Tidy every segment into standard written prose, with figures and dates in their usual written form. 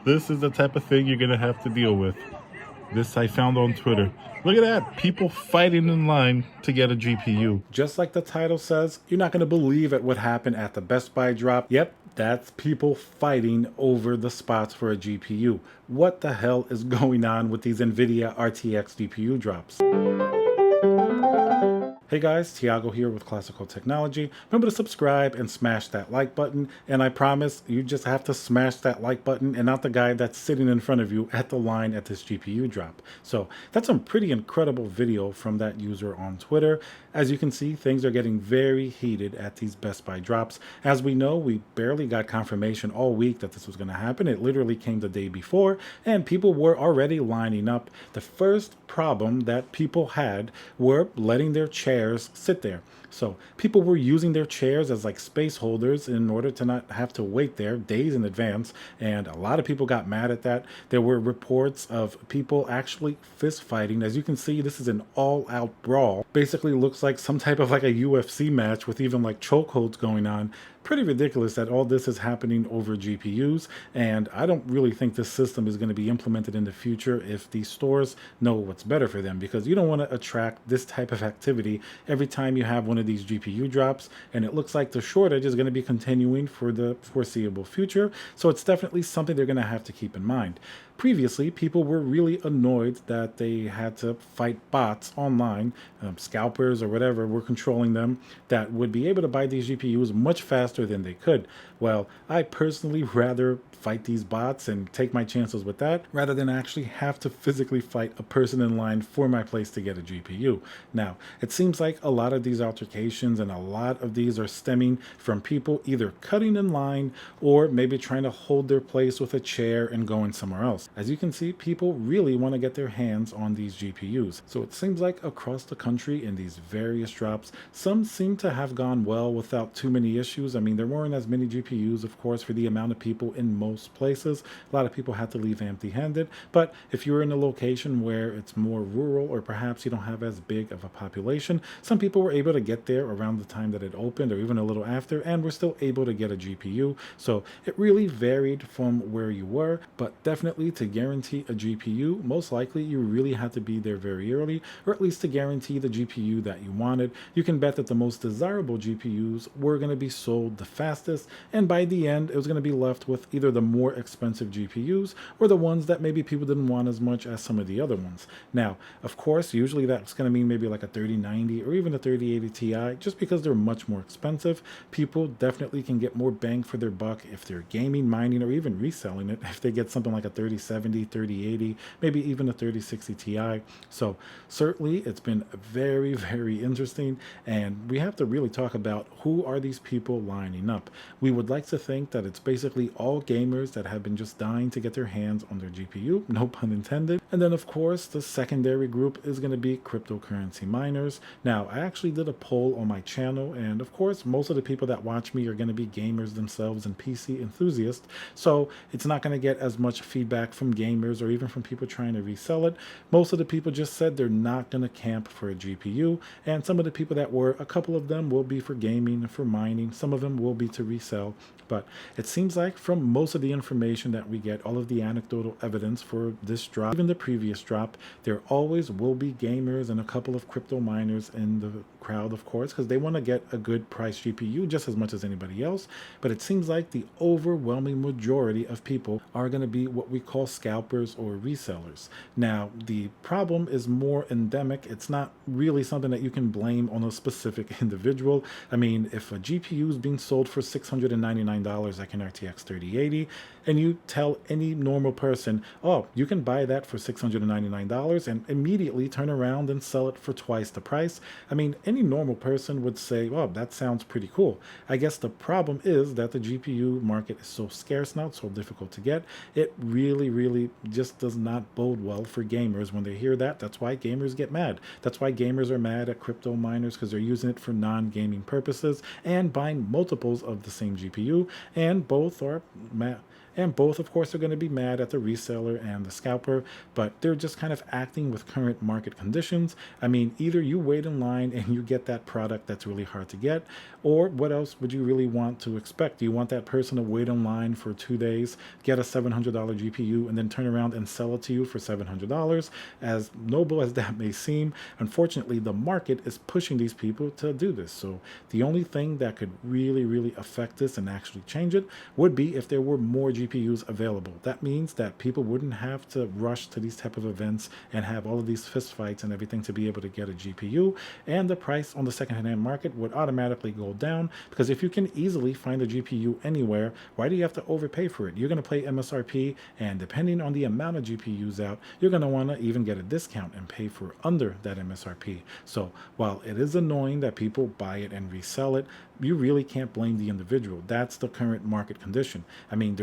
This is the type of thing you're gonna have to deal with. This I found on Twitter. Look at that, people fighting in line to get a GPU. Just like the title says, you're not gonna believe at what happened at the Best Buy drop. Yep, that's people fighting over the spots for a GPU. What the hell is going on with these Nvidia RTX GPU drops? Hey guys, Tiago here with Classical Technology. Remember to subscribe and smash that like button. And I promise you just have to smash that like button and not the guy that's sitting in front of you at the line at this GPU drop. So that's a pretty incredible video from that user on Twitter. As you can see, things are getting very heated at these Best Buy drops. As we know, we barely got confirmation all week that this was going to happen. It literally came the day before, and people were already lining up. The first problem that people had were letting their chairs sit there. So people were using their chairs as like space holders in order to not have to wait there days in advance. And a lot of people got mad at that. There were reports of people actually fist fighting. As you can see, this is an all-out brawl. Basically looks like some type of like a UFC match with even like chokeholds going on. Pretty ridiculous that all this is happening over GPUs, and I don't really think this system is going to be implemented in the future if these stores know what's better for them, because you don't want to attract this type of activity every time you have one of these GPU drops, and it looks like the shortage is going to be continuing for the foreseeable future, so it's definitely something they're going to have to keep in mind. Previously, people were really annoyed that they had to fight bots online, scalpers or whatever were controlling them, that would be able to buy these GPUs much faster than they could. Well, I personally rather fight these bots and take my chances with that rather than actually have to physically fight a person in line for my place to get a GPU. Now, it seems like a lot of these altercations and a lot of these are stemming from people either cutting in line or maybe trying to hold their place with a chair and going somewhere else. As you can see, people really want to get their hands on these GPUs. So it seems like across the country in these various drops, some seem to have gone well without too many issues. I mean, there weren't as many GPUs, of course, for the amount of people in most places. A lot of people had to leave empty-handed, but if you're in a location where it's more rural or perhaps you don't have as big of a population, some people were able to get there around the time that it opened or even a little after and were still able to get a GPU. So it really varied from where you were, but definitely to guarantee a GPU, most likely you really had to be there very early, or at least to guarantee the GPU that you wanted. You can bet that the most desirable GPUs were going to be sold the fastest, and by the end it was going to be left with either the more expensive GPUs or the ones that maybe people didn't want as much as some of the other ones. Now, of course, usually that's going to mean maybe like a 3090 or even a 3080 Ti, just because they're much more expensive. People definitely can get more bang for their buck if they're gaming, mining, or even reselling it if they get something like a 3070, 3080, maybe even a 3060 Ti. So certainly it's been very, very interesting, and we have to really talk about who are these people lining up. We would like to think that it's basically all gamers that have been just dying to get their hands on their GPU, no pun intended. And then of course the secondary group is going to be cryptocurrency miners. Now, I actually did a poll on my channel, and of course most of the people that watch me are going to be gamers themselves and PC enthusiasts, so it's not going to get as much feedback from gamers or even from people trying to resell it. Most of the people just said they're not going to camp for a GPU, and some of the people that were, a couple of them will be for gaming, for mining, some of them will be to resell. But it seems like from most of the information that we get, all of the anecdotal evidence for this drop, even the previous drop, there always will be gamers and a couple of crypto miners in the crowd, of course, because they want to get a good price GPU just as much as anybody else. But it seems like the overwhelming majority of people are going to be what we call scalpers or resellers. Now, the problem is more endemic. It's not really something that you can blame on a specific individual. I mean, if a GPU is being sold for $699 like an RTX 3080, and you tell any normal person, oh, you can buy that for $699 and immediately turn around and sell it for twice the price, I mean, any normal person would say, oh, that sounds pretty cool. I guess the problem is that the GPU market is so scarce now, so difficult to get. It really, really just does not bode well for gamers when they hear that. That's why gamers get mad. That's why gamers are mad at crypto miners, because they're using it for non-gaming purposes and buying multiples of the same GPU, and both are And both, of course, are going to be mad at the reseller and the scalper, but they're just kind of acting with current market conditions. I mean, either you wait in line and you get that product that's really hard to get, or what else would you really want to expect? Do you want that person to wait in line for 2 days, get a $700 GPU, and then turn around and sell it to you for $700? As noble as that may seem, unfortunately, the market is pushing these people to do this. So the only thing that could really affect this and actually change it would be if there were more GPUs available. That means that people wouldn't have to rush to these type of events and have all of these fist fights and everything to be able to get a GPU, and the price on the secondhand market would automatically go down, because if you can easily find a GPU anywhere, why do you have to overpay for it? You're going to pay MSRP, and depending on the amount of GPUs out, you're going to want to even get a discount and pay for under that MSRP. So while it is annoying that people buy it and resell it, you really can't blame the individual. That's the current market condition. I mean,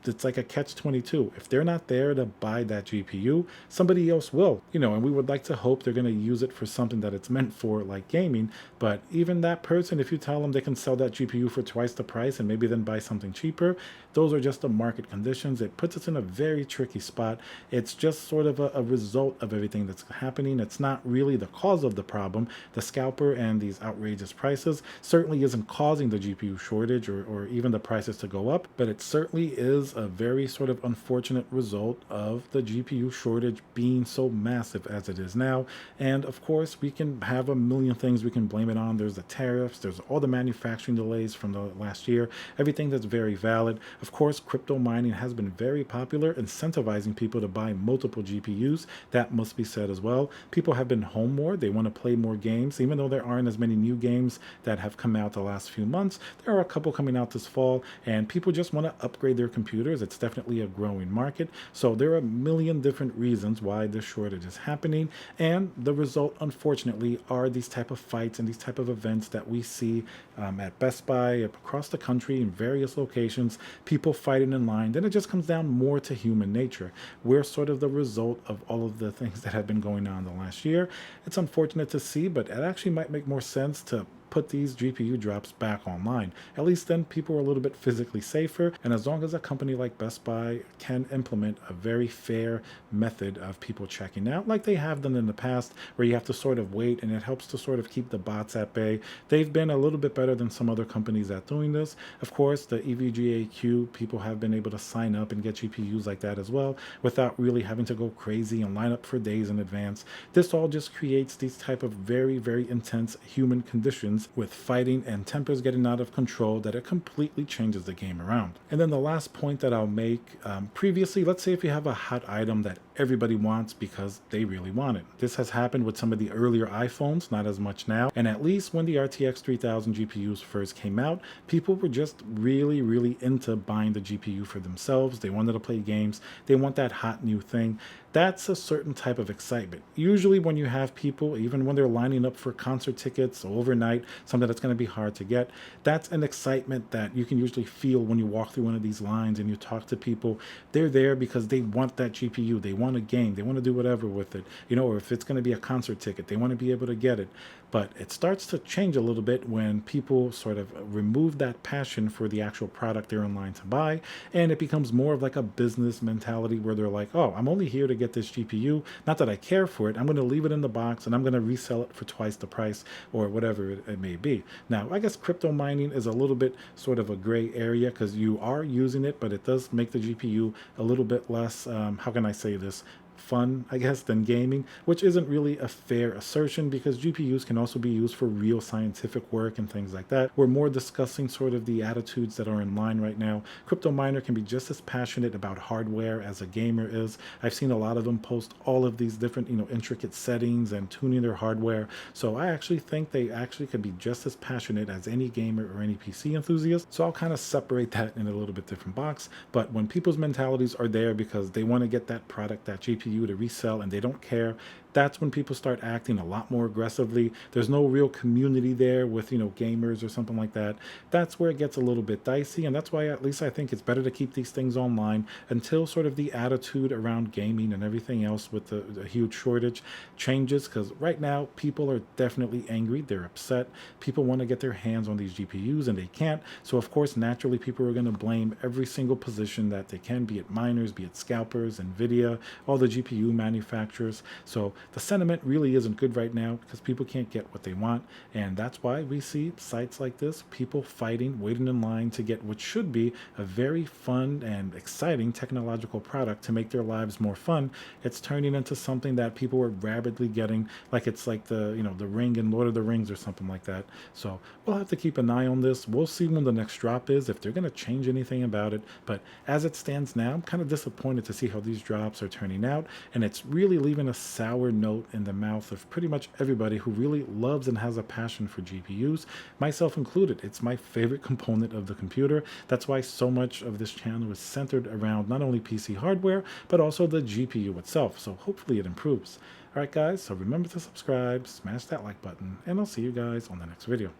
it's like a catch-22. If they're not there to buy that GPU, somebody else will, and we would like to hope they're going to use it for something that it's meant for, like gaming. But even that person, if you tell them they can sell that GPU for twice the price and maybe then buy something cheaper, those are just the market conditions. It puts us in a very tricky spot. It's just sort of a result of everything that's happening. It's not really the cause of the problem. The scalper and these outrageous prices certainly isn't causing the GPU shortage or even the prices to go up, but it certainly is a very sort of unfortunate result of the GPU shortage being so massive as it is now. And of course, we can have a million things we can blame it on. There's the tariffs, there's all the manufacturing delays from the last year, everything that's very valid. Of course, crypto mining has been very popular, incentivizing people to buy multiple GPUs. That must be said as well. People have been home more. They want to play more games, even though there aren't as many new games that have come out the last few months. There are a couple coming out this fall, and people just want to upgrade their computers. It's definitely a growing market. So there are a million different reasons why this shortage is happening, and the result, unfortunately, are these type of fights and these type of events that we see at Best Buy across the country in various locations, people fighting in line. Then it just comes down more to human nature. We're sort of the result of all of the things that have been going on the last year. It's unfortunate to see, but it actually might make more sense to put these GPU drops back online. At least then people are a little bit physically safer, and as long as a company like Best Buy can implement a very fair method of people checking out, like they have done in the past, where you have to sort of wait and it helps to sort of keep the bots at bay, they've been a little bit better than some other companies at doing this. Of course, the EVGAQ, people have been able to sign up and get GPUs like that as well without really having to go crazy and line up for days in advance. This all just creates these type of very intense human conditions with fighting and tempers getting out of control that it completely changes the game around. And then the last point that I'll make, previously, let's say if you have a hot item that everybody wants because they really want it. This has happened with some of the earlier iPhones, not as much now. And at least when the RTX 3000 GPUs first came out, people were just really into buying the GPU for themselves. They wanted to play games. They want that hot new thing. That's a certain type of excitement. Usually when you have people, even when they're lining up for concert tickets overnight, something that's going to be hard to get, that's an excitement that you can usually feel when you walk through one of these lines and you talk to people. They're there because they want that GPU. They want a game. They want to do whatever with it. Or if it's going to be a concert ticket, they want to be able to get it. But it starts to change a little bit when people sort of remove that passion for the actual product they're in line to buy, and it becomes more of like a business mentality where they're like, oh, I'm only here to get this GPU. Not that I care for it. I'm going to leave it in the box and I'm going to resell it for twice the price or whatever it may be. Now, I guess crypto mining is a little bit sort of a gray area because you are using it, but it does make the GPU a little bit less, how can I say this? Fun, I guess, than gaming, which isn't really a fair assertion because GPUs can also be used for real scientific work and things like that. We're more discussing sort of the attitudes that are in line right now. Crypto miner can be just as passionate about hardware as a gamer is. I've seen a lot of them post all of these different, intricate settings and tuning their hardware. So I actually think they actually could be just as passionate as any gamer or any PC enthusiast. So I'll kind of separate that in a little bit different box. But when people's mentalities are there because they want to get that product, that GPU to resell, and they don't care, that's when people start acting a lot more aggressively. There's no real community there with, gamers or something like that. That's where it gets a little bit dicey. And that's why, at least I think it's better to keep these things online until sort of the attitude around gaming and everything else with the huge shortage changes. Because right now, people are definitely angry. They're upset. People want to get their hands on these GPUs and they can't. So, of course, naturally, people are going to blame every single position that they can, be it miners, be it scalpers, Nvidia, all the GPU manufacturers. So, the sentiment really isn't good right now because people can't get what they want. And that's why we see sites like this, people fighting, waiting in line to get what should be a very fun and exciting technological product to make their lives more fun. It's turning into something that people are rapidly getting, like it's like the ring in Lord of the Rings or something like that. So we'll have to keep an eye on this. We'll see when the next drop is, if they're going to change anything about it. But as it stands now, I'm kind of disappointed to see how these drops are turning out, and it's really leaving a sour note in the mouth of pretty much everybody who really loves and has a passion for GPUs, myself included. It's my favorite component of the computer. That's why so much of this channel is centered around not only PC hardware, but also the GPU itself. So hopefully it improves. All right, guys, so remember to subscribe, smash that like button, and I'll see you guys on the next video.